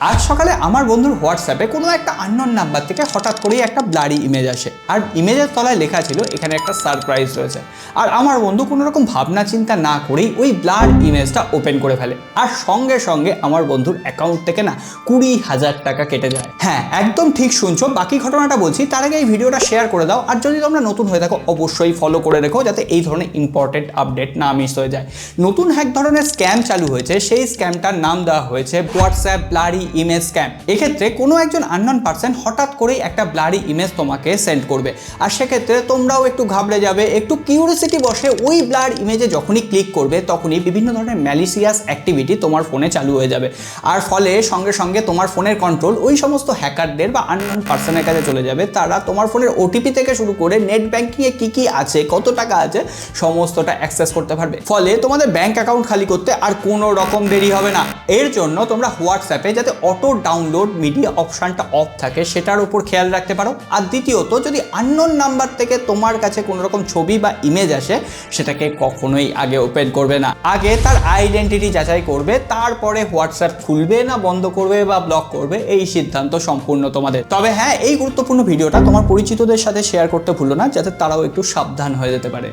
আজ সকালে আমার বন্ধুর হোয়াটসঅ্যাপে কোনো একটা আননোন নাম্বার থেকে হঠাৎ করেই একটা ব্লারি ইমেজ আসে, আর ইমেজের তলায় লেখা ছিল এখানে একটা সারপ্রাইজ রয়েছে। আর আমার বন্ধু কোনো রকম ভাবনা চিন্তা না করেই ওই ব্লার ইমেজটা ওপেন করে ফেলে, আর সঙ্গে সঙ্গে আমার বন্ধুর অ্যাকাউন্ট থেকে না 20,000 টাকা কেটে যায়। হ্যাঁ, একদম ঠিক শুনছো, বাকি ঘটনাটা বলছি তার আগে এই ভিডিওটা শেয়ার করে দাও। আর যদি তোমরা নতুন হয়ে থাকো অবশ্যই ফলো করে রেখো, যাতে এই ধরনের ইম্পর্টেন্ট আপডেট না মিস হয়ে যায়। নতুন এক ধরনের স্ক্যাম চালু হয়েছে, সেই স্ক্যামটার নাম দেওয়া হয়েছে হোয়াটসঅ্যাপ ব্লারি ইমেজ স্ক্যাম। এক্ষেত্রে কোনো একজন আননোন পারসন হঠাৎ করেই একটা ব্লারি ইমেজ তোমাকে সেন্ড করবে, আর সেক্ষেত্রে তোমরাও একটু ঘাবড়ে যাবে, একটু কিউরিওসিটি বসে ওই ব্লার ইমেজে যখনই ক্লিক করবে তখনই বিভিন্ন ধরনের ম্যালিসিয়াস অ্যাক্টিভিটি তোমার ফোনে চালু হয়ে যাবে। আর ফলে সঙ্গে সঙ্গে তোমার ফোনের কন্ট্রোল ওই সমস্ত হ্যাকারদের বা আননোন পারসনের কাছে চলে যাবে। তারা তোমার ফোনের ওটিপি থেকে শুরু করে নেট ব্যাংকিংয়ে কী কী আছে, কত টাকা আছে, সমস্তটা অ্যাক্সেস করতে পারবে। ফলে তোমাদের ব্যাংক অ্যাকাউন্ট খালি করতে আর কোনো রকম দেরি হবে না। এর জন্য তোমরা হোয়াটসঅ্যাপে যাতে অটো ডাউনলোড মিডিয়া অপশানটা অফ থাকে সেটার উপর খেয়াল রাখতে পারো। আর দ্বিতীয়ত, যদি আননোন নাম্বার থেকে তোমার কাছে কোনো রকম ছবি বা ইমেজ আসে সেটাকে কখনোই আগে ওপেন করবে না। আগে তার আইডেন্টিটি যাচাই করবে, তারপরে হোয়াটসঅ্যাপ খুলবে না বন্ধ করবে বা ব্লক করবে, এই সিদ্ধান্ত সম্পূর্ণ তোমাদের। তবে হ্যাঁ, এই গুরুত্বপূর্ণ ভিডিওটা তোমার পরিচিতদের সাথে শেয়ার করতে ভুলো না, যাতে তারাও একটু সাবধান হয়ে যেতে পারে।